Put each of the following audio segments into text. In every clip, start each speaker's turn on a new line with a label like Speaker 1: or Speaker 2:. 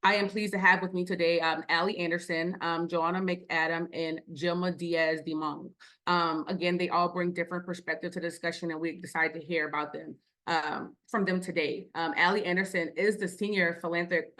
Speaker 1: I am pleased to have with me today Allie Anderson, Joanna McAdam, and Jilma Diaz DeMong. Again, they all bring different perspectives to the discussion, and we decided to hear about them from them today. Allie Anderson is the Senior Philanthropic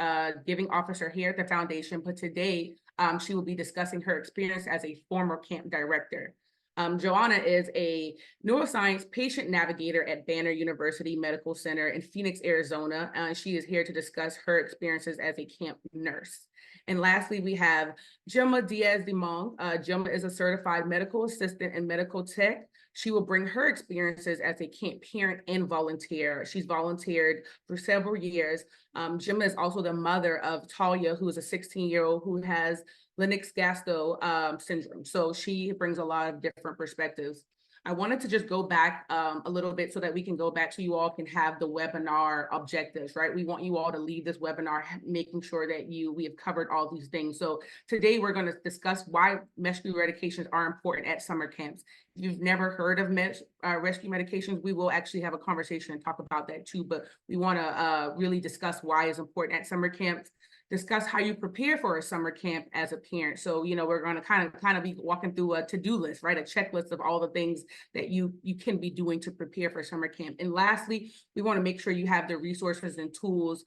Speaker 1: Giving Officer here at the Foundation, but today she will be discussing her experience as a former camp director. Joanna is a neuroscience patient navigator at Banner University Medical Center in Phoenix, Arizona. She is here to discuss her experiences as a camp nurse. And lastly, we have Jilma Diaz DeMong. Jilma is a certified medical assistant and medical tech. She will bring her experiences as a camp parent and volunteer. She's volunteered for several years. Jilma is also the mother of Talia, who is a 16-year-old who has Lennox-Gastaut syndrome. So she brings a lot of different perspectives. I wanted to just go back a little bit so that we can go back so you all can have the webinar objectives, right? We want you all to leave this webinar making sure that we have covered all these things. So today we're going to discuss why rescue medications are important at summer camps. If you've never heard of rescue medications, we will actually have a conversation and talk about that too, but we want to really discuss why it's important at summer camps. Discuss how you prepare for a summer camp as a parent. So, we're going to kind of be walking through a to-do list, right? A checklist of all the things that you can be doing to prepare for summer camp. And lastly, we want to make sure you have the resources and tools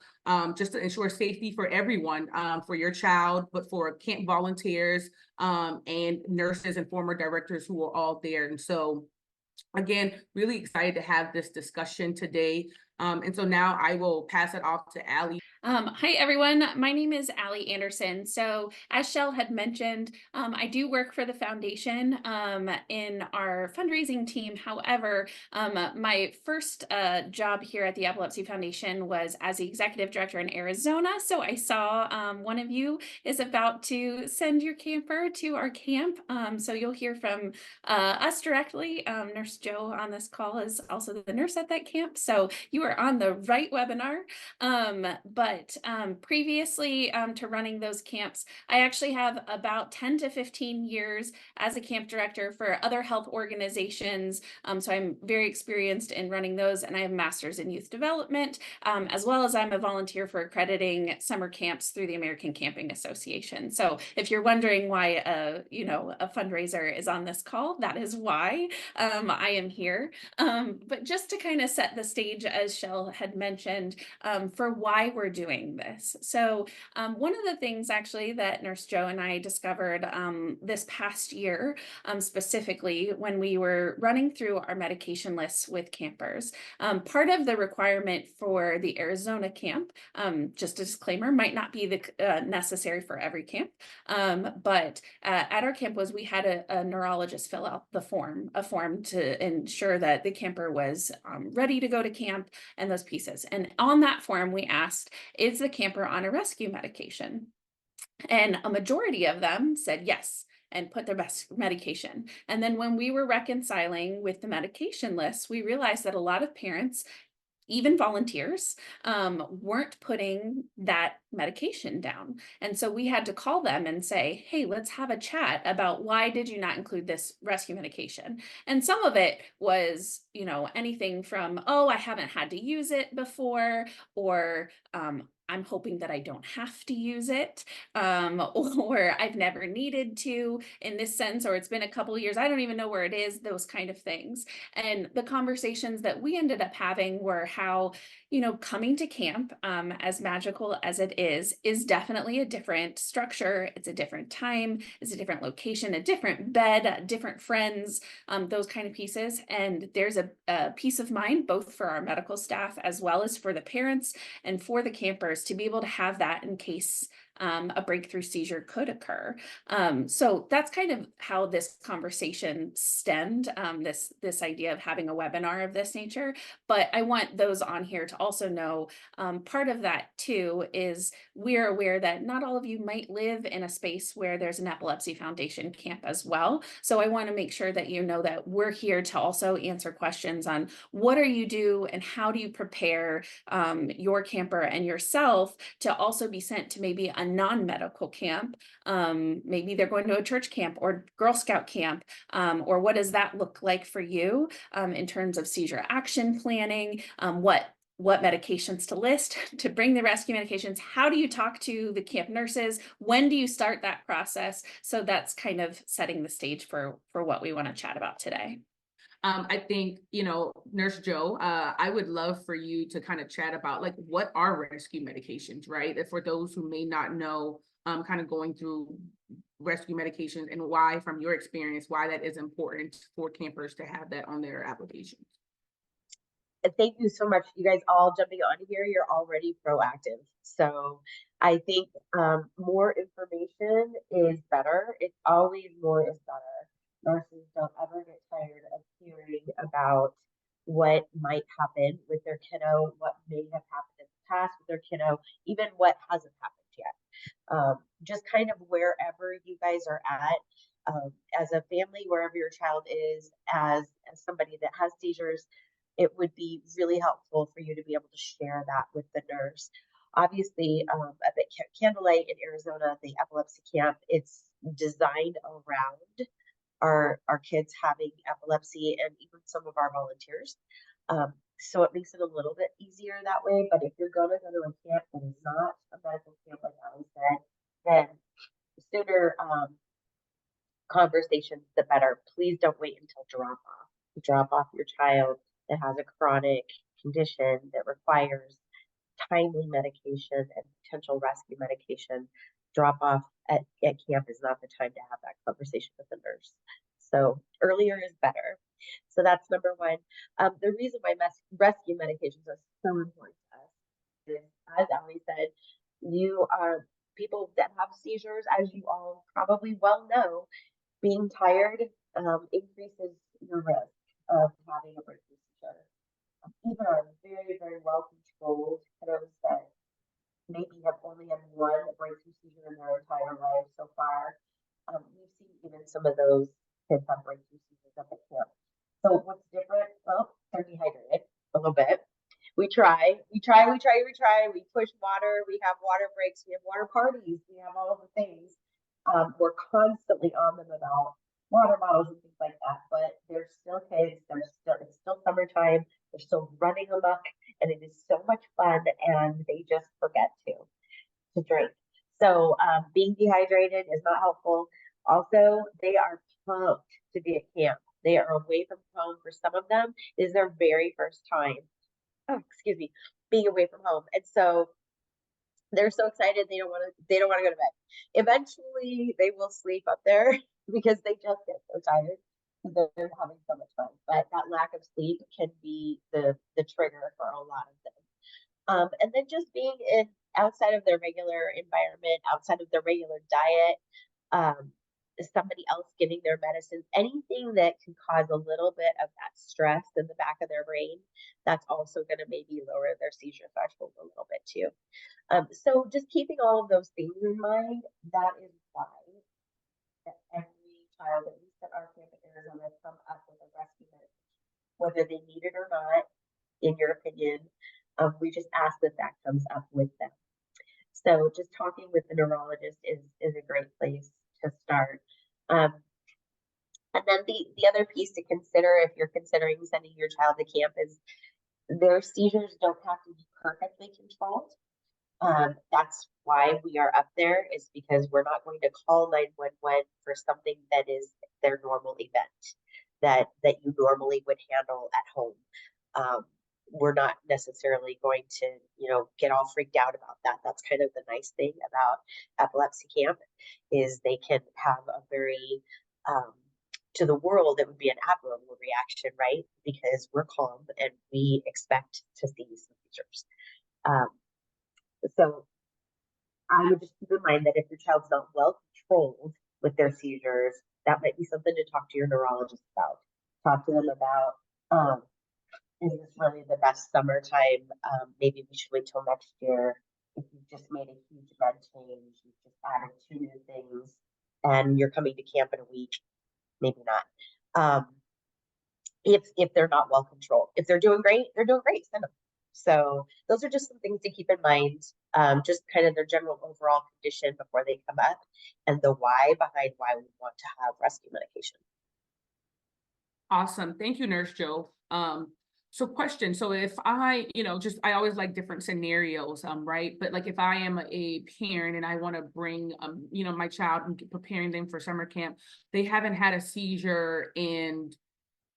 Speaker 1: just to ensure safety for everyone, for your child, but for camp volunteers and nurses and former directors who are all there. And so, again, really excited to have this discussion today. And so now I will pass it off to Allie.
Speaker 2: Hi, everyone. My name is Allie Anderson. So as Shell had mentioned, I do work for the foundation in our fundraising team. However, my first job here at the Epilepsy Foundation was as the executive director in Arizona. So I saw one of you is about to send your camper to our camp. So you'll hear from us directly. Nurse Joe on this call is also the nurse at that camp. So you are on the right webinar. But previously to running those camps, I actually have about 10 to 15 years as a camp director for other health organizations. So I'm very experienced in running those, and I have a master's in youth development, as well as I'm a volunteer for accrediting summer camps through the American Camping Association. So if you're wondering why a fundraiser is on this call, that is why I am here. But just to kind of set the stage, as Shell had mentioned, for why we're doing this. So one of the things actually that Nurse Joe and I discovered this past year, specifically when we were running through our medication lists with campers, part of the requirement for the Arizona camp, just a disclaimer, might not be the necessary for every camp, but at our camp was we had a neurologist fill out a form to ensure that the camper was ready to go to camp and those pieces. And on that form, we asked, is the camper on a rescue medication? And a majority of them said yes, and put their best medication. And then when we were reconciling with the medication list, we realized that a lot of parents, even volunteers, weren't putting that medication down. And so we had to call them and say, hey, let's have a chat about why did you not include this rescue medication? And some of it was, anything from, oh, I haven't had to use it before, or I'm hoping that I don't have to use it, or I've never needed to in this sense, or it's been a couple of years, I don't even know where it is, those kind of things. And the conversations that we ended up having were how, coming to camp, as magical as it is definitely a different structure. It's a different time, it's a different location, a different bed, different friends, those kind of pieces. And there's a peace of mind, both for our medical staff, as well as for the parents and for the campers, to be able to have that in case a breakthrough seizure could occur. So that's kind of how this conversation stemmed, this idea of having a webinar of this nature. But I want those on here to also know part of that too is we're aware that not all of you might live in a space where there's an Epilepsy Foundation camp as well. So I want to make sure that you know that we're here to also answer questions on what do you do and how do you prepare your camper and yourself to also be sent to maybe a non-medical camp. Maybe they're going to a church camp or Girl Scout camp, or what does that look like for you in terms of seizure action planning, what what medications to list, to bring the rescue medications. How do you talk to the camp nurses? When do you start that process? So that's kind of setting the stage for what we want to chat about today.
Speaker 1: I think, Nurse Joe, I would love for you to kind of chat about like what are rescue medications, right? And for those who may not know, kind of going through rescue medications and why, from your experience, why that is important for campers to have that on their applications.
Speaker 3: And thank you so much, you guys all jumping on here. You're already proactive. So I think more information is better. It's always more is better. Nurses don't ever get tired of hearing about what might happen with their kiddo, what may have happened in the past with their kiddo, even what hasn't happened yet. Just kind of wherever you guys are at, as a family, wherever your child is, as somebody that has seizures, it would be really helpful for you to be able to share that with the nurse. Obviously, at the Candlelight in Arizona, the epilepsy camp, it's designed around our kids having epilepsy and even some of our volunteers. So it makes it a little bit easier that way. But if you're going to go to a camp that is not a medical camp, like Ali said, then the sooner conversations, the better. Please don't wait until drop off. Drop off your child that has a chronic condition that requires timely medication and potential rescue medication. Drop off at camp is not the time to have that conversation with the nurse. So earlier is better. So that's number one. The reason why rescue medications are so important to us is, as Ali said, you are people that have seizures, as you all probably well know, being tired increases your risk of having a breakthrough seizure. Even our very, very well controlled kiddos that maybe have only had one breakthrough seizure in their entire life so far, we've seen even some of those kids have breakthrough seizures at the camp. So what's different? Well, they're dehydrated a little bit. We try. We push water. We have water breaks. We have water parties. We have all of the things. We're constantly on them about water bottles and things like that. But they're still kids. It's still summertime. They're still running amok, and it is so much fun. And they just forget to drink. So being dehydrated is not helpful. Also, they are pumped to be at camp. They are away from home. For some of them, it is their very first time. Oh, excuse me, being away from home, and so they're so excited they don't want to go to bed. Eventually, they will sleep up there because they just get so tired because they're having so much fun. But that lack of sleep can be the trigger for a lot of them. And then just being outside of their regular environment, outside of their regular diet, somebody else giving their medicines, anything that can cause a little bit of that stress in the back of their brain, that's also going to maybe lower their seizure threshold a little bit too. So just keeping all of those things in mind, that is why every child, at least at our camp in Arizona, come up with a rescue medication, whether they need it or not. In your opinion, we just ask that comes up with them. So just talking with the neurologist is a great place to start. And then the other piece to consider if you're considering sending your child to camp is their seizures don't have to be perfectly controlled. That's why we are up there, is because we're not going to call 911 for something that is their normal event that you normally would handle at home. We're not necessarily going to, get all freaked out about that. That's kind of the nice thing about epilepsy camp is they can have a very, to the world, it would be an abnormal reaction, right? Because we're calm and we expect to see some seizures. So I would just keep in mind that if your child's not well controlled with their seizures, that might be something to talk to your neurologist about. Talk to them about, is this really the best summertime? Maybe we should wait till next year. If you've just made a huge med change, you've just added 2 new things, and you're coming to camp in a week, maybe not. If they're not well controlled, if they're doing great, send them. So those are just some things to keep in mind, just kind of their general overall condition before they come up and the why behind why we want to have rescue medication.
Speaker 1: Awesome. Thank you, Nurse Joe. So question, so if I, just, I always like different scenarios, right? But like if I am a parent and I want to bring, my child and preparing them for summer camp, they haven't had a seizure in,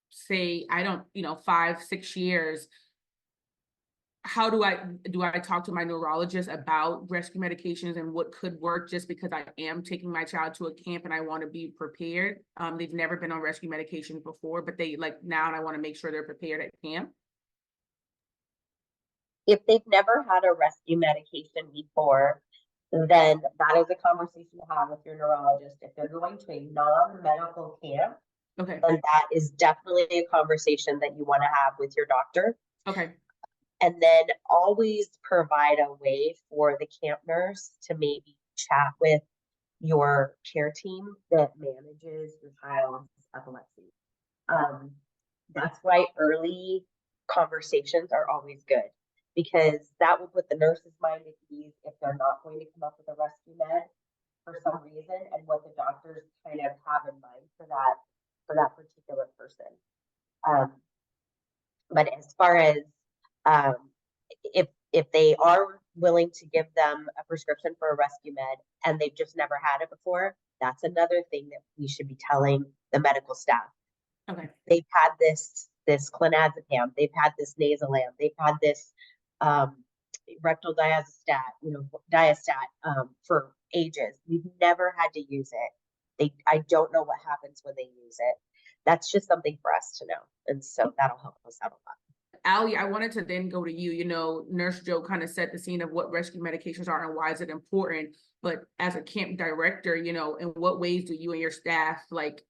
Speaker 1: say, I don't, 5, 6 years. How do I talk to my neurologist about rescue medications and what could work, just because I am taking my child to a camp and I want to be prepared? They've never been on rescue medications before, but they like now, and I want to make sure they're prepared at camp.
Speaker 3: If they've never had a rescue medication before, then that is a conversation to have with your neurologist. If they're going to a non-medical camp,
Speaker 1: Okay.
Speaker 3: then that is definitely a conversation that you want to have with your doctor.
Speaker 1: Okay.
Speaker 3: And then always provide a way for the camp nurse to maybe chat with your care team that manages your child's epilepsy. That's why early conversations are always good, because that will put the nurse's mind at ease if they're not going to come up with a rescue med for some reason, and what the doctors kind of have in mind for that particular person. But as far as if they are willing to give them a prescription for a rescue med and they've just never had it before, that's another thing that we should be telling the medical staff.
Speaker 1: Okay.
Speaker 3: They've had this clonazepam, they've had this Nasolam, they've had this rectal diastat for ages. We've never had to use it. I don't know what happens when they use it. That's just something for us to know. And so that'll help us out a lot.
Speaker 1: Allie, I wanted to then go to you. Nurse Joe kind of set the scene of what rescue medications are and why is it important. But as a camp director, in what ways do you and your staff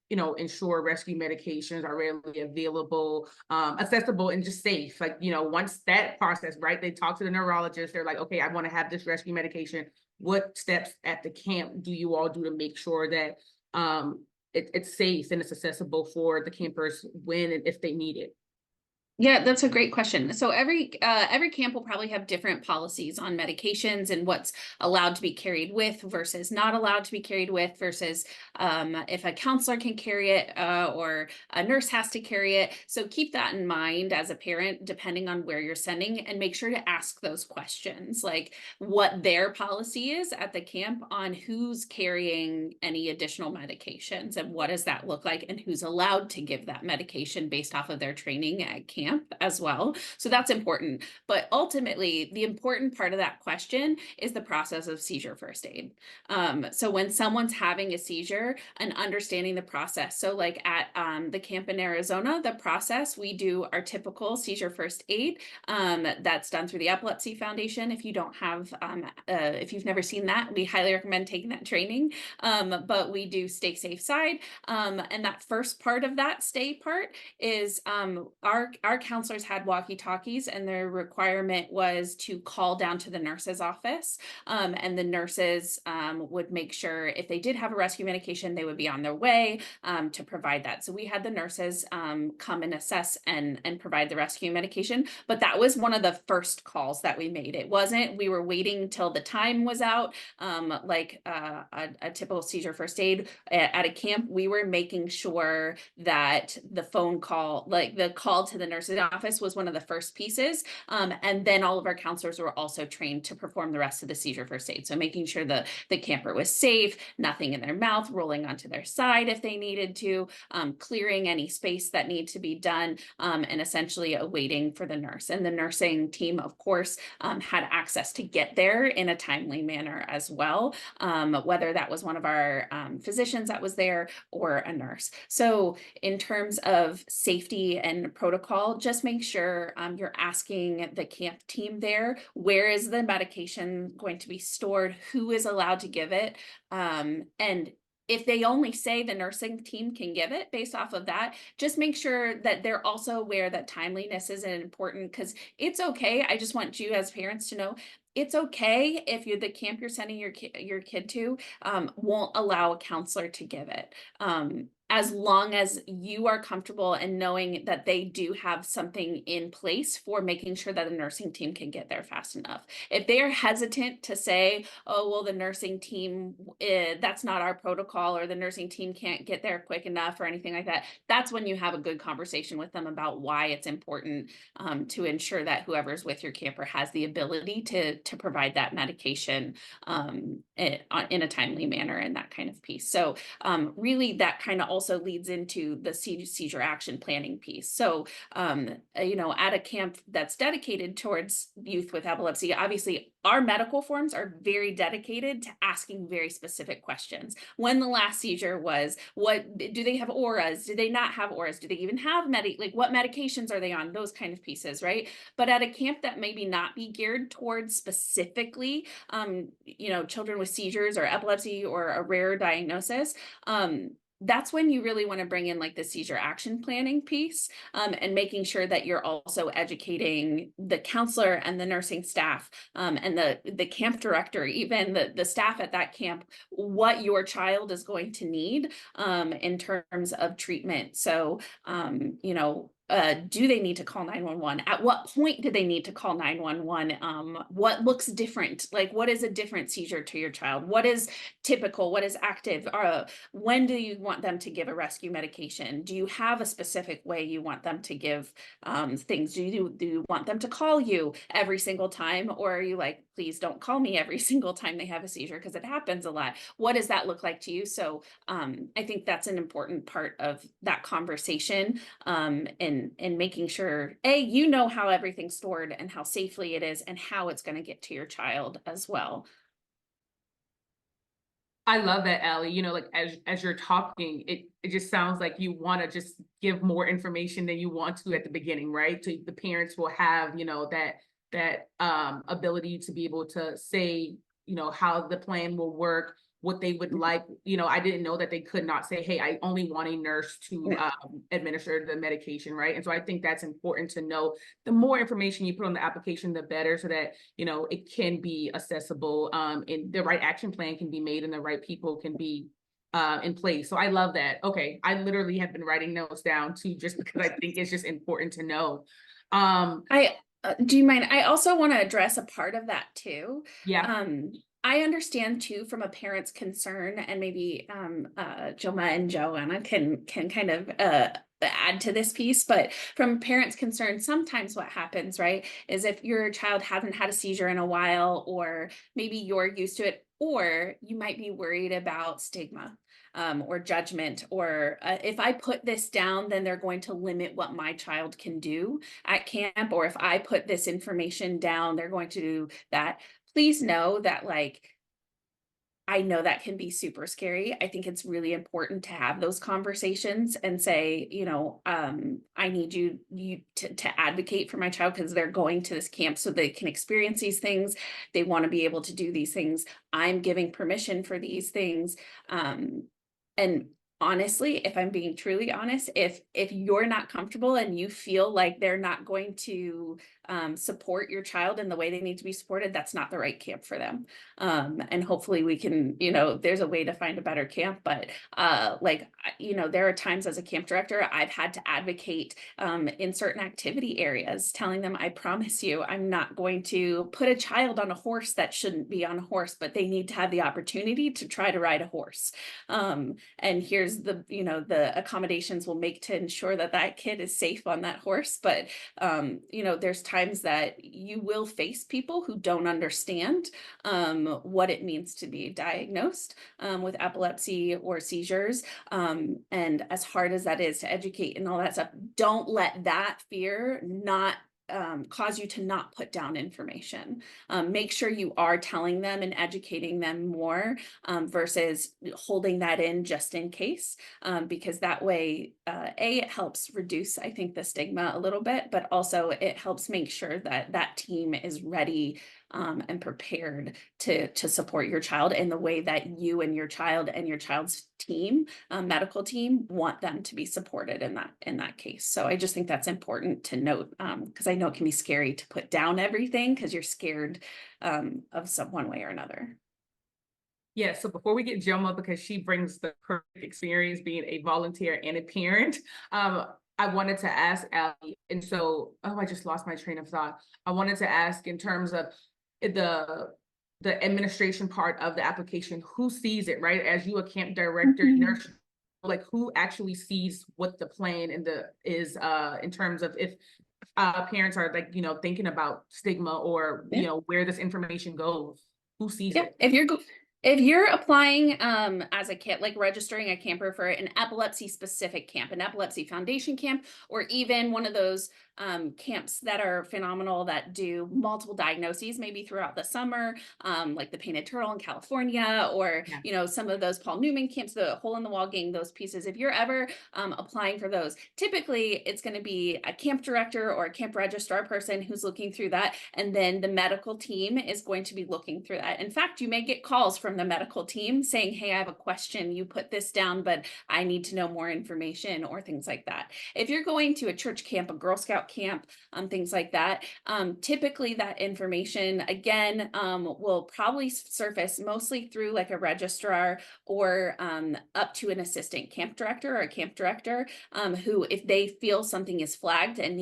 Speaker 1: ensure rescue medications are readily available, accessible, and just safe? Once that process, right, they talk to the neurologist, they're like, okay, I want to have this rescue medication. What steps at the camp do you all do to make sure that it's safe and it's accessible for the campers when and if they need it?
Speaker 2: Yeah, that's a great question. So every camp will probably have different policies on medications and what's allowed to be carried with versus not allowed to be carried with versus if a counselor can carry it or a nurse has to carry it. So keep that in mind as a parent, depending on where you're sending, and make sure to ask those questions, like what their policy is at the camp on who's carrying any additional medications and what does that look like and who's allowed to give that medication based off of their training at camp as well. So that's important. But ultimately, the important part of that question is the process of seizure first aid. So when someone's having a seizure and understanding the process. So like at the camp in Arizona, the process, we do our typical seizure first aid that's done through the Epilepsy Foundation. If you don't have, if you've never seen that, we highly recommend taking that training. But we do stay safe side. And that first part of that stay part is our counselors had walkie-talkies, and their requirement was to call down to the nurse's office. And the nurses would make sure if they did have a rescue medication, they would be on their way to provide that. So we had the nurses come and assess and provide the rescue medication. But that was one of the first calls that we made. It wasn't, we were waiting till the time was out, like a typical seizure first aid at a camp. We were making sure that the phone call, like the call to the nurse's office, was one of the first pieces. And then all of our counselors were also trained to perform the rest of the seizure first aid. So making sure the camper was safe, nothing in their mouth, rolling onto their side if they needed to, clearing any space that needs to be done, and essentially awaiting for the nurse. And the nursing team, of course, had access to get there in a timely manner as well, whether that was one of our physicians that was there or a nurse. So in terms of safety and protocol, just make sure you're asking the camp team there, where is the medication going to be stored, who is allowed to give it, and if they only say the nursing team can give it based off of that, just make sure that they're also aware that timeliness is important, because it's okay. I just want you as parents to know it's okay if the camp you're sending your kid to won't allow a counselor to give it. as long as you are comfortable and knowing that they do have something in place for making sure that a nursing team can get there fast enough. If they are hesitant to say, oh, well, the nursing team, that's not our protocol, or the nursing team can't get there quick enough or anything like that, that's when you have a good conversation with them about why it's important to ensure that whoever's with your camper has the ability to provide that medication in a timely manner and that kind of piece. So really that kind of also leads into the seizure action planning piece. So, at a camp that's dedicated towards youth with epilepsy, obviously our medical forms are very dedicated to asking very specific questions. When the last seizure was, what do they have auras? Do they not have auras? Do they even have what medications are they on? Those kind of pieces, right? But at a camp that maybe not be geared towards specifically, children with seizures or epilepsy or a rare diagnosis, that's when you really want to bring in like the seizure action planning piece, and making sure that you're also educating the counselor and the nursing staff, and the camp director, even the staff at that camp, what your child is going to need in terms of treatment. So, do they need to call 911? At what point do they need to call 911? What looks different? Like, what is a different seizure to your child? What is typical? What is active? When do you want them to give a rescue medication? Do you have a specific way you want them to give things? Do you want them to call you every single time? Or are you like, please don't call me every single time they have a seizure, because it happens a lot. What does that look like to you? So I think that's an important part of that conversation, and making sure, you know how everything's stored and how safely it is and how it's going to get to your child as well.
Speaker 1: I love that, Allie. Like as you're talking, it just sounds like you want to just give more information than you want to at the beginning, right? So the parents will have, that ability to be able to say, how the plan will work, what they would like. I didn't know that they could not say, hey, I only want a nurse to administer the medication, right? And so I think that's important to know. The more information you put on the application, the better, so that, it can be accessible, and the right action plan can be made and the right people can be in place. So I love that. Okay. I literally have been writing notes down too, just because I think it's just important to know.
Speaker 2: Do you mind? I also want to address a part of that too.
Speaker 1: Yeah.
Speaker 2: I understand too, from a parent's concern, and maybe Joma and Joanna can kind of add to this piece, but from a parent's concern, sometimes what happens, right, is if your child hasn't had a seizure in a while, or maybe you're used to it, or you might be worried about stigma. Or judgment, or if I put this down, then they're going to limit what my child can do at camp, or if I put this information down, they're going to do that. Please know that, I know that can be super scary. I think it's really important to have those conversations and say, I need you to advocate for my child, because they're going to this camp so they can experience these things. They want to be able to do these things. I'm giving permission for these things. And honestly, if I'm being truly honest, if you're not comfortable and you feel like they're not going to support your child in the way they need to be supported, that's not the right camp for them. And hopefully we can, there's a way to find a better camp. But there are times as a camp director, I've had to advocate in certain activity areas, telling them, I promise you, I'm not going to put a child on a horse that shouldn't be on a horse, but they need to have the opportunity to try to ride a horse. And here's the accommodations we'll make to ensure that that kid is safe on that horse. But there's times that you will face people who don't understand what it means to be diagnosed with epilepsy or seizures. And as hard as that is to educate and all that stuff, don't let that fear not cause you to not put down information. Make sure you are telling them and educating them more versus holding that in just in case, because that way, it helps reduce, I think, the stigma a little bit, but also it helps make sure that that team is ready and prepared to support your child in the way that you and your child and your child's team, medical team, want them to be supported in that case. So I just think that's important to note, because I know it can be scary to put down everything because you're scared of one way or another.
Speaker 1: Yeah, so before we get Gemma, because she brings the perfect experience being a volunteer and a parent, I wanted to ask Allie, and so, oh, I just lost my train of thought. I wanted to ask in terms of the the administration part of the application, who sees it, right? As you a camp director, nurse, like who actually sees what the plan and the is in terms of if parents are like, thinking about stigma or,
Speaker 2: Yeah.
Speaker 1: where this information goes, who sees
Speaker 2: Yeah,
Speaker 1: it?
Speaker 2: if you're applying as a camp, like registering a camper for an epilepsy specific camp, an epilepsy foundation camp, or even one of those camps that are phenomenal that do multiple diagnoses maybe throughout the summer, like the Painted Turtle in California, or
Speaker 1: Yeah.
Speaker 2: some of those Paul Newman camps, the Hole in the Wall Gang, those pieces. If you're ever applying for those, typically it's going to be a camp director or a camp registrar person who's looking through that, and then the medical team is going to be looking through that. In fact, you may get calls from the medical team saying, hey, I have a question, you put this down, but I need to know more information, or things like that. If you're going to a church camp, a Girl Scout camp, things like that, typically that information again will probably surface mostly through like a registrar, or up to an assistant camp director or a camp director, who, if they feel something is flagged and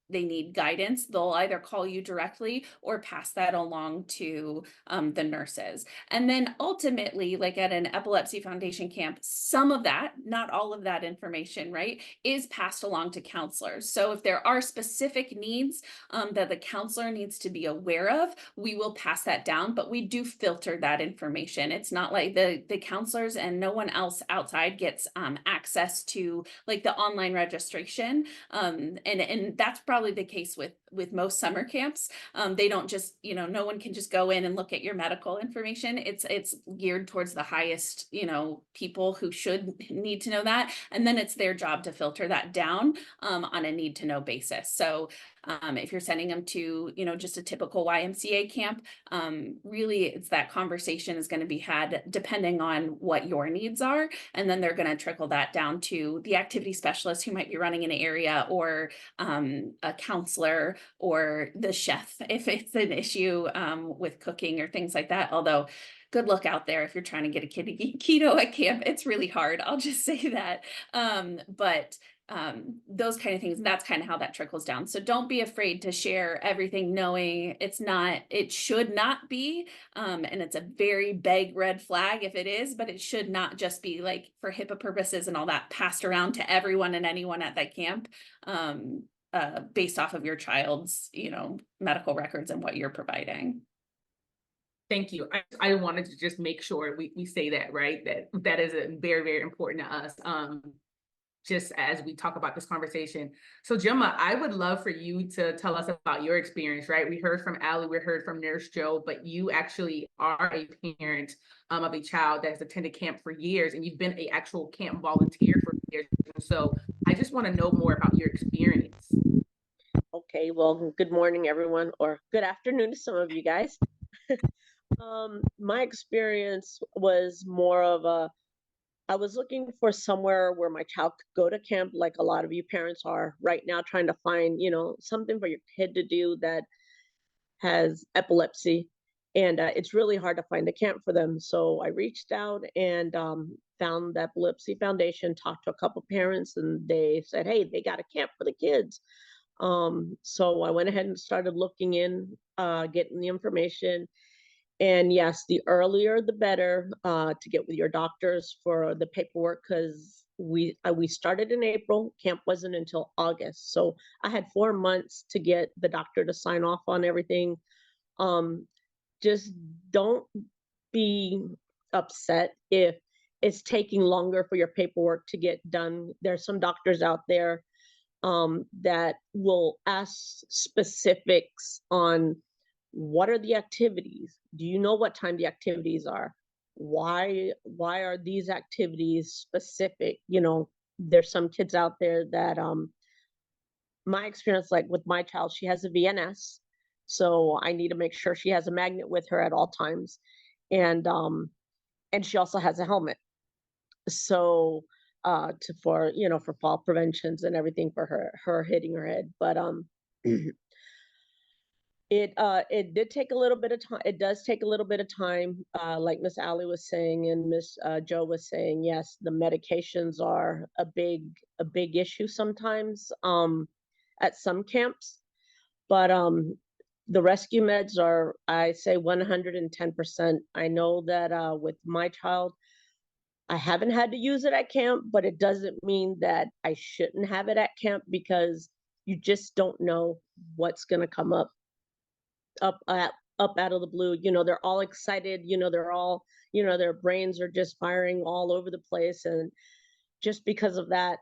Speaker 2: they need guidance, they'll either call you directly or pass that along to the nurses. And then ultimately, like at an epilepsy foundation camp, some of that, not all of that information, right, is passed along to counselors. So if there are specific needs that the counselor needs to be aware of, we will pass that down, but we do filter that information. It's not like the counselors and no one else outside gets access to like the online registration. And that's probably the case with most summer camps. They don't just, no one can just go in and look at your medical information. It's geared towards the highest, people who should need to know that. And then it's their job to filter that down on a need to know basis. So if you're sending them to, just a typical YMCA camp, really it's that conversation is going to be had depending on what your needs are. And then they're going to trickle that down to the activity specialist who might be running an area, or a counselor, or the chef if it's an issue with cooking or things like that. Although good luck out there if you're trying to get a kid to eat keto at camp. It's really hard. I'll just say that. But those kind of things, that's kind of how that trickles down. So don't be afraid to share everything, knowing it should not be, and it's a very big red flag if it is, but it should not just be like for HIPAA purposes and all that passed around to everyone and anyone at that camp, based off of your child's, medical records and what you're providing.
Speaker 1: Thank you. I wanted to just make sure we say that, right? That is very, very important to us. Just as we talk about this conversation. So Gemma, I would love for you to tell us about your experience, right? We heard from Allie, we heard from Nurse Joe, but you actually are a parent of a child that has attended camp for years, and you've been an actual camp volunteer for years. So I just want to know more about your experience.
Speaker 4: Okay, well, good morning, everyone, or good afternoon to some of you guys. My experience was more of I was looking for somewhere where my child could go to camp, like a lot of you parents are right now, trying to find, something for your kid to do that has epilepsy. And it's really hard to find a camp for them. So I reached out and found the Epilepsy Foundation, talked to a couple parents, and they said, hey, they got a camp for the kids. So I went ahead and started looking in, getting the information. And yes, the earlier the better, to get with your doctors for the paperwork, because we started in April. Camp wasn't until August, so I had 4 months to get the doctor to sign off on everything. Just don't be upset if it's taking longer for your paperwork to get done. There's some doctors out there that will ask specifics on what are the activities. Do you know what time the activities are? Why are these activities specific? There's some kids out there that my experience, like with my child, she has a VNS, so I need to make sure she has a magnet with her at all times, and she also has a helmet, so for fall preventions and everything for her hitting her head. But It did take a little bit of time. It does take a little bit of time, like Miss Allie was saying and Miss Joe was saying. Yes, the medications are a big issue sometimes at some camps, but the rescue meds are, I say, 110%. I know that with my child, I haven't had to use it at camp, but it doesn't mean that I shouldn't have it at camp, because you just don't know what's going to come up at up out of the blue. They're all excited. They're all, their brains are just firing all over the place, and just because of that,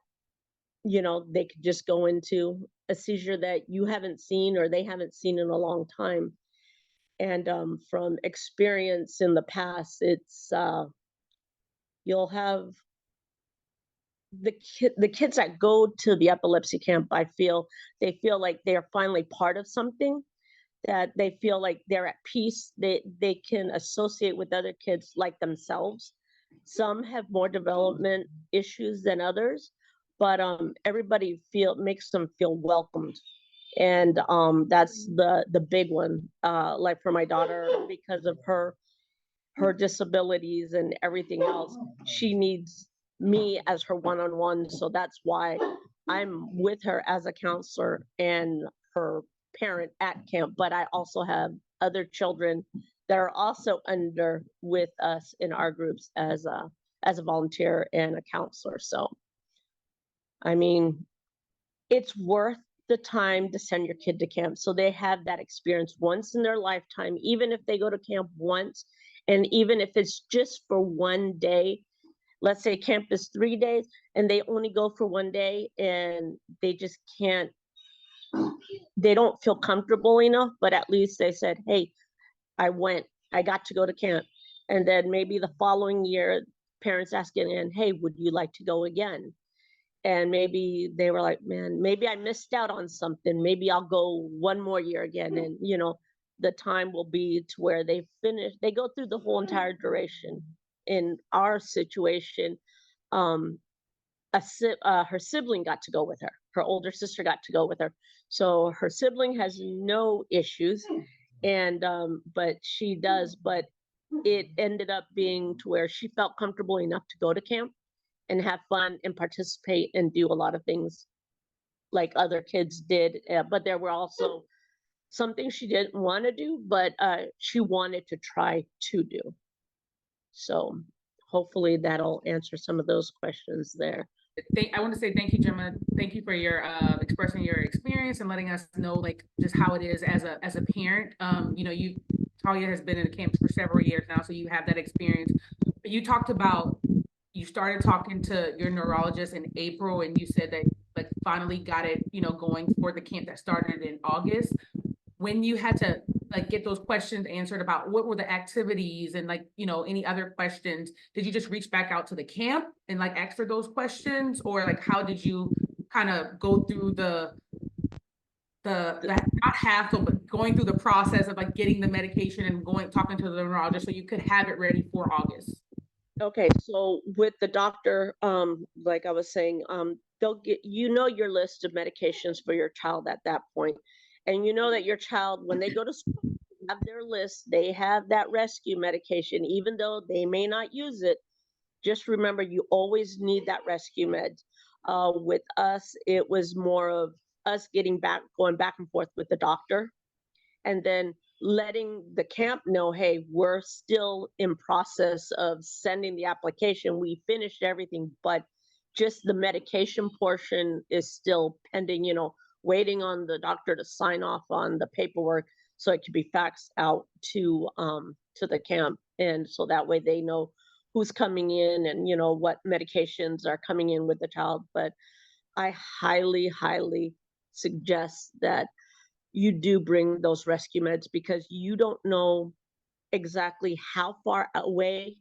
Speaker 4: they could just go into a seizure that you haven't seen or they haven't seen in a long time. And from experience in the past, it's you'll have the kids that go to the epilepsy camp, they feel like they're finally part of something, that they feel like they're at peace. They can associate with other kids like themselves. Some have more development issues than others, but everybody makes them feel welcomed. And that's the big one. Like for my daughter, because of her disabilities and everything else, she needs me as her one-on-one. So that's why I'm with her as a counselor and her parent at camp. But I also have other children that are also under with us in our groups as a volunteer and a counselor. So I mean, it's worth the time to send your kid to camp so they have that experience once in their lifetime, even if they go to camp once, and even if it's just for one day. Let's say camp is 3 days and they only go for one day, and they just can't, they don't feel comfortable enough, but at least they said, hey, I got to go to camp. And then maybe the following year, parents asking, and hey, would you like to go again? And maybe they were like, man, maybe I missed out on something. Maybe I'll go one more year again. And, the time will be to where they go through the whole entire duration. In our situation, her sibling got to go with her. Her older sister got to go with her. So her sibling has no issues. And, but she does, but it ended up being to where she felt comfortable enough to go to camp and have fun and participate and do a lot of things like other kids did. But there were also some things she didn't want to do, but she wanted to try to do. So hopefully that'll answer some of those questions there.
Speaker 1: I want to say thank you, Gemma. Thank you for your expressing your experience and letting us know like just how it is as a parent. Talia has been in the camps for several years now, so you have that experience. But you talked about you started talking to your neurologist in April, and you said that like finally got it, going for the camp that started in August. When you had to like get those questions answered about what were the activities and like, any other questions, did you just reach back out to the camp and like ask for those questions, or like how did you kind of go through the not have to, but going through the process of like getting the medication and talking to the neurologist so you could have it ready for August?
Speaker 4: Okay, so with the doctor, like I was saying, they'll get your list of medications for your child at that point. And that your child, when they go to school, have their list, they have that rescue medication, even though they may not use it. Just remember, you always need that rescue med. With us, it was more of us going back and forth with the doctor, and then letting the camp know, hey, we're still in process of sending the application. We finished everything, but just the medication portion is still pending, waiting on the doctor to sign off on the paperwork so it can be faxed out to the camp. And so that way they know who's coming in and, what medications are coming in with the child. But I highly, highly suggest that you do bring those rescue meds, because you don't know exactly how far away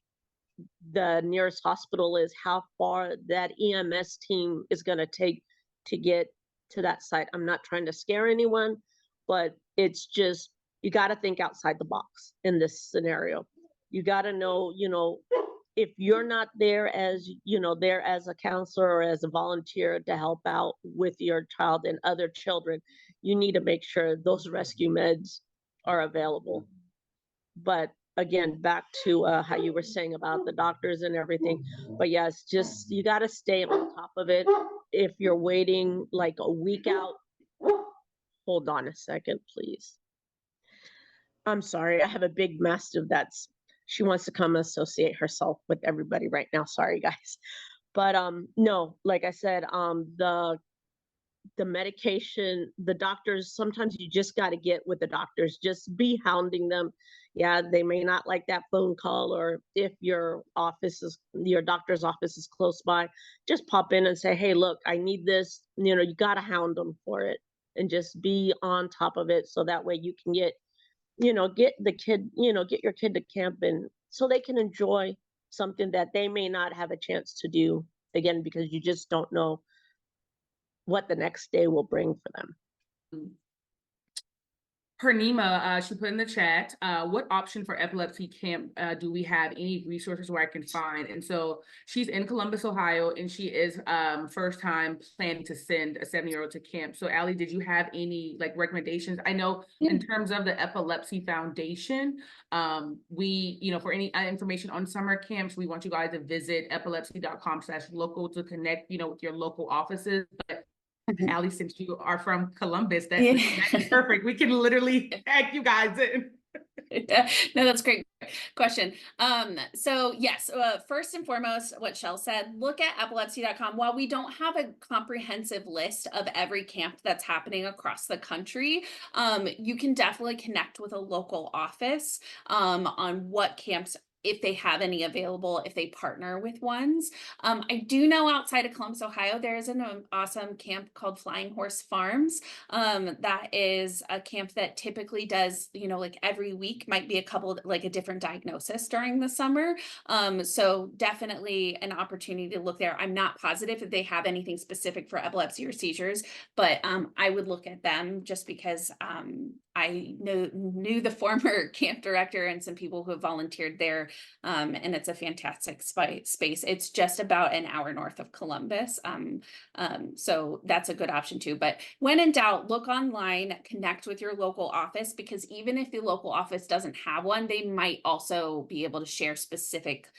Speaker 4: the nearest hospital is, how far that EMS team is going to take to get to that site. I'm not trying to scare anyone, but it's just, you got to think outside the box in this scenario. You got to know, if you're not there as a counselor or as a volunteer to help out with your child and other children, you need to make sure those rescue meds are available. But again, back to how you were saying about the doctors and everything. But yes, just you got to stay on top of it. If you're waiting like a week out, hold on a second, please. I'm sorry, I have a big mastiff she wants to come associate herself with everybody right now. Sorry, guys. But no, like I said, the medication, the doctors, sometimes you just got to get with the doctors, just be hounding them. Yeah, they may not like that phone call, or if your doctor's office is close by, just pop in and say, hey, look, I need this. You know, you got to hound them for it and just be on top of it. So that way you can get the kid, get your kid to camp, and so they can enjoy something that they may not have a chance to do again, because you just don't know what the next day will bring for them.
Speaker 1: Purnima, she put in the chat, what option for epilepsy camp do we have? Any resources where I can find? And so she's in Columbus, Ohio, and she is first time planning to send a 7-year-old to camp. So Allie, did you have any like recommendations? I know in terms of the Epilepsy Foundation, we, for any information on summer camps, we want you guys to visit epilepsy.com/local to connect, with your local offices. But Allie, since you are from Columbus, that's perfect. We can literally tag you guys in.
Speaker 2: No, that's a great question. So yes, first and foremost, what Shell said, look at epilepsy.com. While we don't have a comprehensive list of every camp that's happening across the country, you can definitely connect with a local office on what camps, if they have any available, if they partner with ones. I do know outside of Columbus, Ohio, there is an awesome camp called Flying Horse Farms. That is a camp that typically does, like every week might be a different diagnosis during the summer. So definitely an opportunity to look there. I'm not positive if they have anything specific for epilepsy or seizures, but I would look at them just because I knew the former camp director and some people who have volunteered there, and it's a fantastic space. It's just about an hour north of Columbus, so that's a good option too. But when in doubt, look online, connect with your local office, because even if the local office doesn't have one, they might also be able to share specific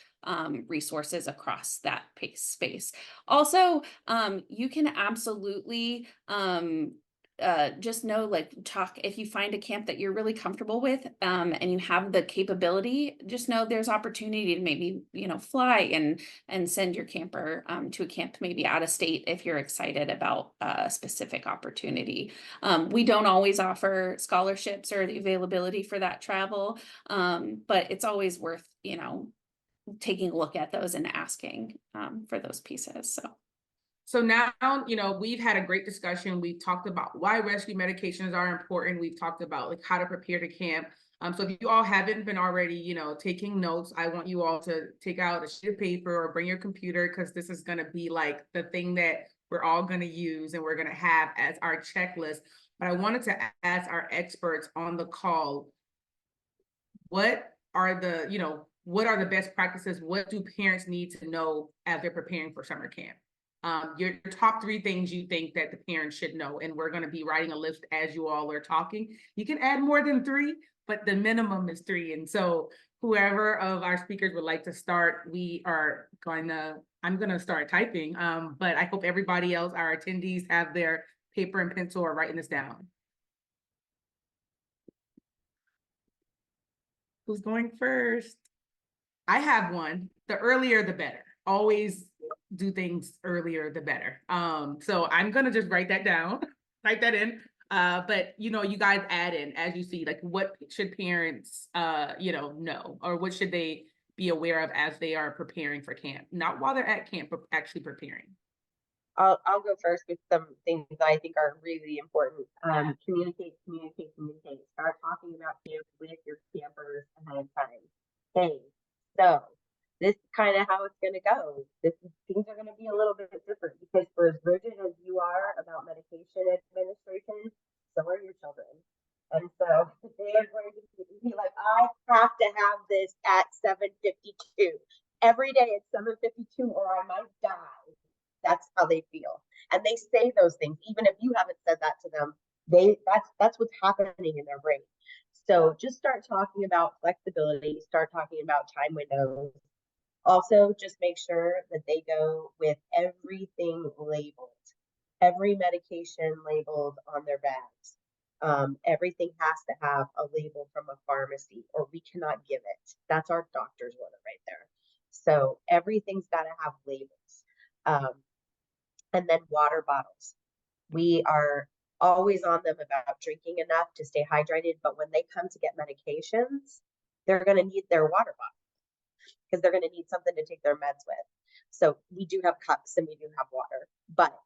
Speaker 2: resources across that space. Also, you can absolutely just know, talk, if you find a camp that you're really comfortable with, and you have the capability, just know there's opportunity to maybe, fly and send your camper to a camp maybe out of state if you're excited about a specific opportunity. We don't always offer scholarships or the availability for that travel, but it's always worth, taking a look at those and asking for those pieces.
Speaker 1: So now, we've had a great discussion. We've talked about why rescue medications are important. We've talked about how to prepare to camp. So if you all haven't been already, taking notes, I want you all to take out a sheet of paper or bring your computer, because this is going to be like the thing that we're all going to use and we're going to have as our checklist. But I wanted to ask our experts on the call, what are the best practices? What do parents need to know as they're preparing for summer camp? Your top 3 things you think that the parents should know, and we're going to be writing a list as you all are talking. You can add more than 3, but the minimum is 3. And so whoever of our speakers would like to start, I'm going to start typing, but I hope everybody else, our attendees, have their paper and pencil or writing this down. Who's going first? I have one. The earlier, the better. Always do things earlier, the better. So I'm going to just write that down, write that in. But, you guys add in as you see, what should parents, know, or what should they be aware of as they are preparing for camp? Not while they're at camp, but actually preparing.
Speaker 3: I'll go first with some things that I think are really important. Communicate. Start talking about camp with your campers ahead of time. Hey, so this is kind of how it's going to go. Things are going to be a little bit different, because for as rigid as you are about medication administration, so are your children. And so they are going to be like, I have to have this at 7:52 every day at 7:52, or I might die. That's how they feel. And they say those things, even if you haven't said that to them, that's what's happening in their brain. So just start talking about flexibility, start talking about time windows. Also, just make sure that they go with everything labeled, every medication labeled on their bags. Everything has to have a label from a pharmacy, or we cannot give it. That's our doctor's order right there. So everything's got to have labels. And then water bottles. We are always on them about drinking enough to stay hydrated, but when they come to get medications, they're going to need their water bottle because they're going to need something to take their meds with. So we do have cups and we do have water, but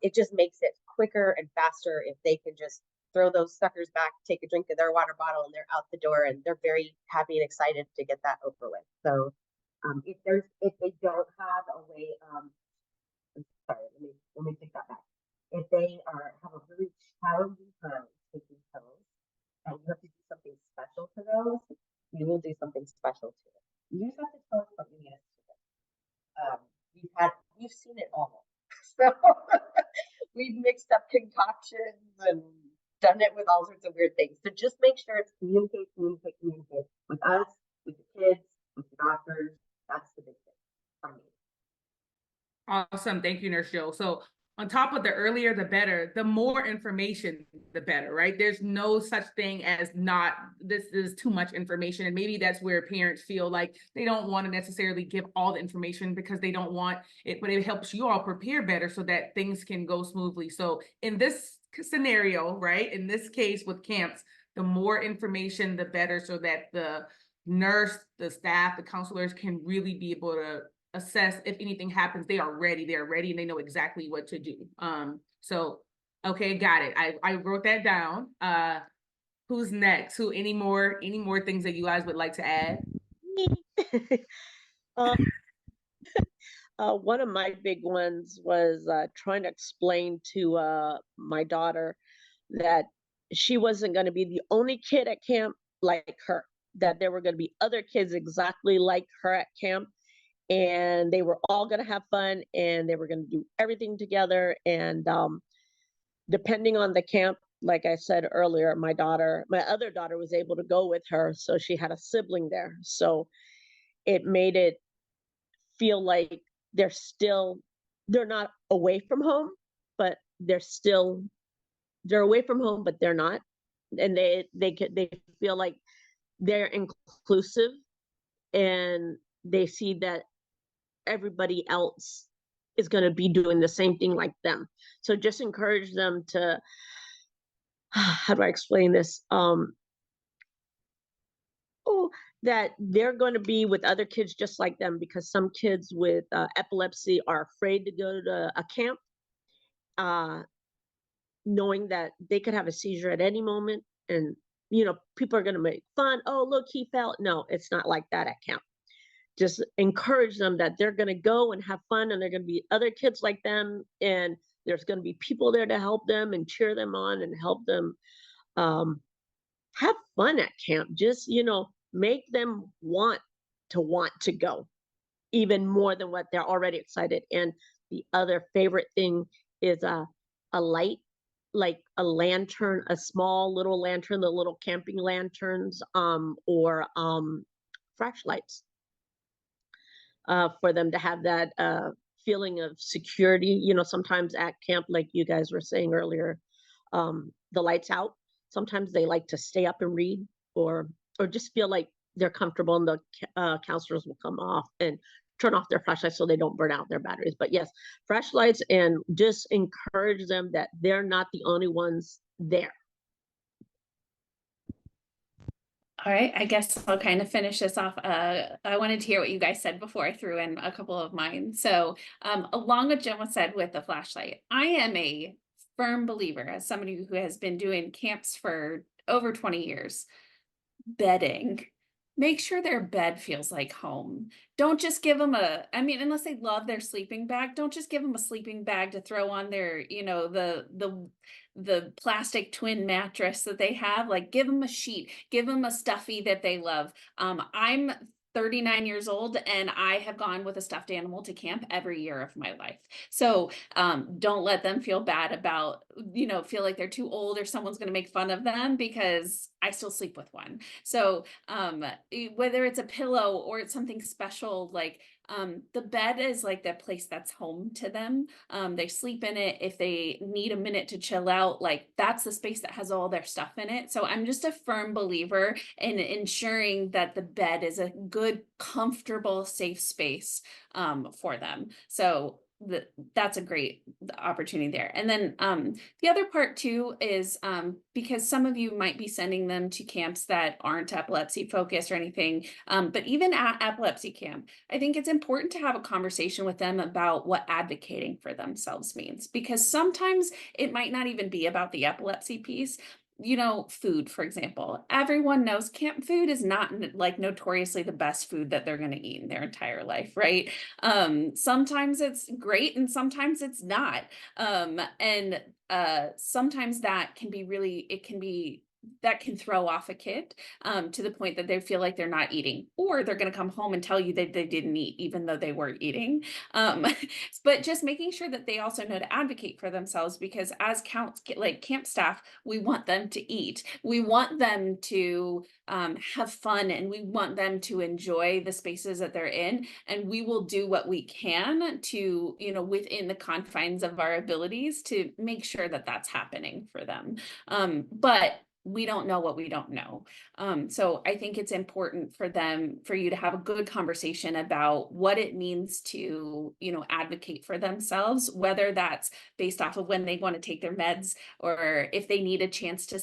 Speaker 3: it just makes it quicker and faster if they can just throw those suckers back, take a drink of their water bottle, and they're out the door, and they're very happy and excited to get that over with. So if they don't have a way, I'm sorry, let me take that back. If they have a really challenging time taking pills, and you have to do something special for those, we will do something special to it. You just have to tell us what you need us to do. We've seen it all. So we've mixed up concoctions and done it with all sorts of weird things. So just make sure it's communicate with us, with the kids, with the doctors. That's the big thing for me.
Speaker 1: Awesome. Thank you, Nurse Jill. So on top of the earlier, the better, the more information, the better, right? There's no such thing as not, this is too much information. And maybe that's where parents feel like they don't want to necessarily give all the information because they don't want it, but it helps you all prepare better so that things can go smoothly. So in this scenario, right, in this case with camps, the more information, the better, so that the nurse, the staff, the counselors can really be able to assess if anything happens. They are ready, and they know exactly what to do. So okay, got it. I wrote that down. Who's next? Any more things that you guys would like to add?
Speaker 4: One of my big ones was trying to explain to my daughter that she wasn't going to be the only kid at camp like her, that there were going to be other kids exactly like her at camp, and they were all going to have fun, and they were going to do everything together. And depending on the camp, like I said earlier, my other daughter was able to go with her, so she had a sibling there. So it made it feel like they're not away from home, but they're away from home, but they're not. And they feel like they're inclusive, and they see that everybody else is going to be doing the same thing like them. So just encourage them to, how do I explain this? That they're going to be with other kids just like them, because some kids with epilepsy are afraid to go to a camp, knowing that they could have a seizure at any moment. And, people are going to make fun. Oh, look, he fell. No, it's not like that at camp. Just encourage them that they're going to go and have fun, and they're going to be other kids like them, and there's going to be people there to help them and cheer them on and help them have fun at camp. Just, make them want to go even more than what they're already excited. And the other favorite thing is a light, like a lantern, a small little lantern, the little camping lanterns, or flashlights, for them to have that feeling of security. Sometimes at camp, like you guys were saying earlier, the lights out. Sometimes they like to stay up and read, or just feel like they're comfortable, and the counselors will come off and turn off their flashlights so they don't burn out their batteries. But yes, flashlights, and just encourage them that they're not the only ones there.
Speaker 2: All right, I guess I'll kind of finish this off. I wanted to hear what you guys said before I threw in a couple of mine. So along with Gemma said with the flashlight, I am a firm believer, as somebody who has been doing camps for over 20 years, bedding. Make sure their bed feels like home. Don't just give them unless they love their sleeping bag, don't just give them a sleeping bag to throw on their, the plastic twin mattress that they have. Like, give them a sheet, give them a stuffy that they love. I'm 39 years old, and I have gone with a stuffed animal to camp every year of my life. So don't let them feel bad about, feel like they're too old or someone's going to make fun of them, because I still sleep with one. So whether it's a pillow or it's something special, like the bed is like that place that's home to them. They sleep in it. If they need a minute to chill out, like that's the space that has all their stuff in it. So I'm just a firm believer in ensuring that the bed is a good, comfortable, safe space for them. So that's a great opportunity there. And then the other part too is because some of you might be sending them to camps that aren't epilepsy focused or anything, but even at epilepsy camp, I think it's important to have a conversation with them about what advocating for themselves means, because sometimes it might not even be about the epilepsy piece. Food, for example, everyone knows camp food is not like notoriously the best food that they're going to eat in their entire life, right? Sometimes it's great and sometimes it's not. And sometimes that can be that can throw off a kid to the point that they feel like they're not eating, or they're going to come home and tell you that they didn't eat even though they were eating. But just making sure that they also know to advocate for themselves, because as camp staff, we want them to eat, we want them to have fun, and we want them to enjoy the spaces that they're in, and we will do what we can to, within the confines of our abilities, to make sure that that's happening for them. But we don't know what we don't know. So I think it's important for you to have a good conversation about what it means to, advocate for themselves, whether that's based off of when they want to take their meds, or if they need a chance to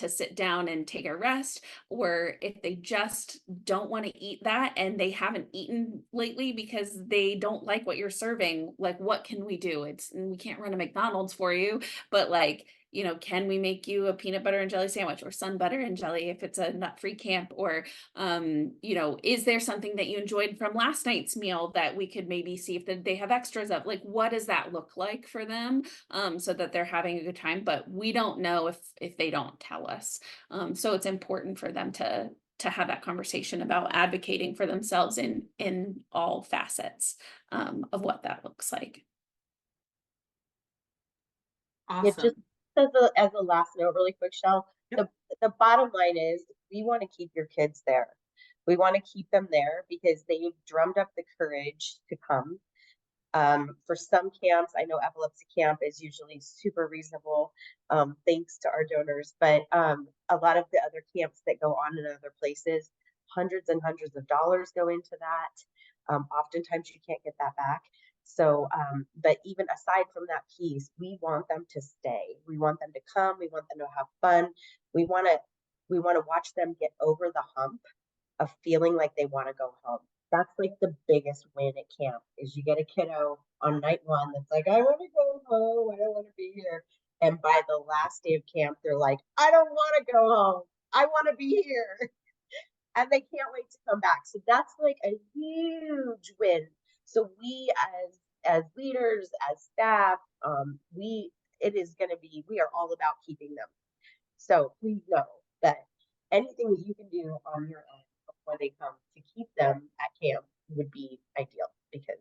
Speaker 2: sit down and take a rest, or if they just don't want to eat that and they haven't eaten lately because they don't like what you're serving. Like, what can we do? We can't run a McDonald's for you, but like, can we make you a peanut butter and jelly sandwich, or sun butter and jelly if it's a nut-free camp? Or, is there something that you enjoyed from last night's meal that we could maybe see if they have extras of? Like, what does that look like for them, so that they're having a good time? But we don't know if they don't tell us. So it's important for them to have that conversation about advocating for themselves in all facets of what that looks like.
Speaker 3: Yeah, just
Speaker 1: Awesome.
Speaker 3: as a last note, really quick, Shell,
Speaker 1: Yep.
Speaker 3: the bottom line is we want to keep your kids there. We want to keep them there because they drummed up the courage to come. For some camps, I know epilepsy camp is usually super reasonable, thanks to our donors, but a lot of the other camps that go on in other places, hundreds and hundreds of dollars go into that. Oftentimes you can't get that back. So, but even aside from that piece, we want them to stay. We want them to come. We want them to have fun. We want to watch them get over the hump of feeling like they want to go home. That's like the biggest win at camp, is you get a kiddo on night one that's like, I want to go home, I don't want to be here. And by the last day of camp, they're like, I don't want to go home, I want to be here. And they can't wait to come back. So that's like a huge win. So we as leaders, as staff, we are all about keeping them. So please know that anything that you can do on your own before they come to keep them at camp would be ideal, because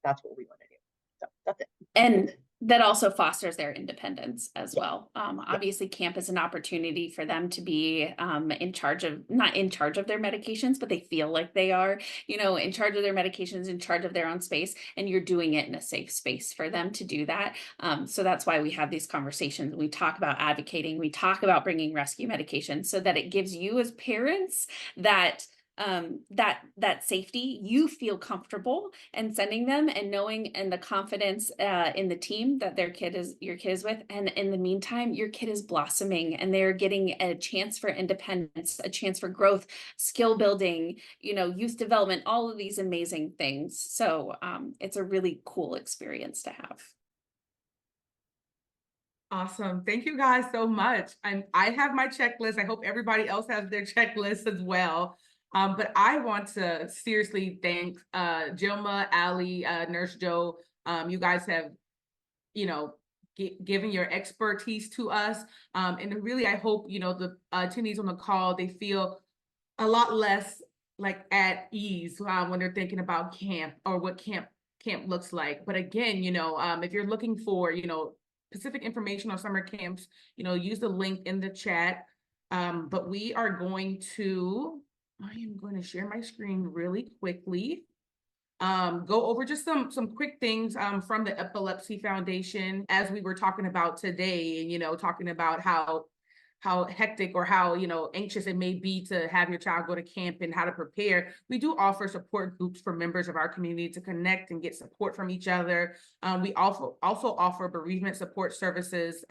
Speaker 3: that's what we want to do. So that's it.
Speaker 2: And that also fosters their independence as well. Obviously, camp is an opportunity for them to be not in charge of their medications, but they feel like they are, in charge of their medications, in charge of their own space, and you're doing it in a safe space for them to do that. So that's why we have these conversations. We talk about advocating, we talk about bringing rescue medication, so that it gives you as parents that safety, you feel comfortable and sending them, and knowing, and the confidence in the team that your kid is with. And in the meantime, your kid is blossoming and they're getting a chance for independence, a chance for growth, skill building, youth development, all of these amazing things. So it's a really cool experience to have.
Speaker 1: Awesome. Thank you guys so much. And I have my checklist. I hope everybody else has their checklist as well. But I want to seriously thank Jilma, Allie, Nurse Joe. You guys have, given your expertise to us. And really, I hope, the attendees on the call, they feel a lot less like at ease when they're thinking about camp or what camp looks like. But again, if you're looking for, specific information on summer camps, use the link in the chat. But I am going to share my screen really quickly. Go over just some quick things from the Epilepsy Foundation as we were talking about today, and talking about how hectic or how anxious it may be to have your child go to camp and how to prepare. We do offer support groups for members of our community to connect and get support from each other. We also offer bereavement support services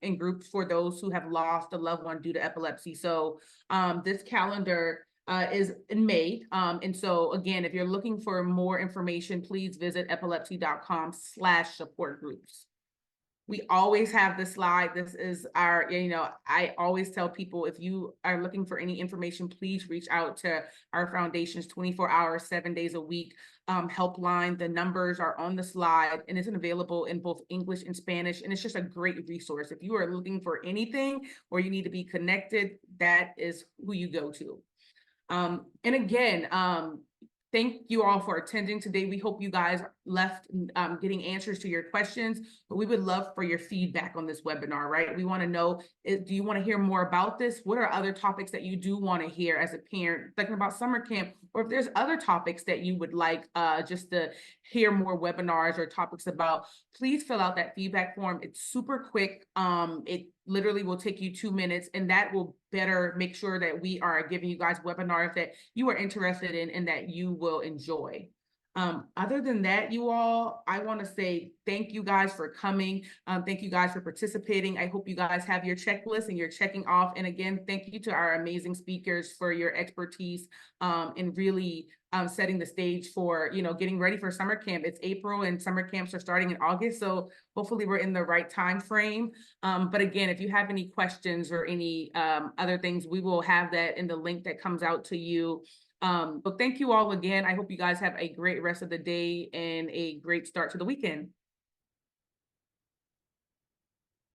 Speaker 1: in groups for those who have lost a loved one due to epilepsy. So this calendar is in May. And so again, if you're looking for more information, please visit epilepsy.com/support groups. We always have the slide. This is our, I always tell people, if you are looking for any information, please reach out to our foundation's 24 hours, 7 days a week helpline. The numbers are on the slide and it's available in both English and Spanish. And it's just a great resource. If you are looking for anything or you need to be connected, that is who you go to. And again, thank you all for attending today. We hope you guys left getting answers to your questions, but we would love for your feedback on this webinar, right? We want to know, do you want to hear more about this? What are other topics that you do want to hear as a parent thinking about summer camp? Or if there's other topics that you would like just to hear more webinars or topics about, please fill out that feedback form. It's super quick. It literally will take you 2 minutes, and that will better make sure that we are giving you guys webinars that you are interested in and that you will enjoy. Other than that, you all, I want to say thank you guys for coming. Thank you guys for participating. I hope you guys have your checklist and you're checking off. And again, thank you to our amazing speakers for your expertise in really setting the stage for, getting ready for summer camp. It's April and summer camps are starting in August. So hopefully we're in the right time frame. But again, if you have any questions or any other things, we will have that in the link that comes out to you. But thank you all again. I hope you guys have a great rest of the day and a great start to the weekend.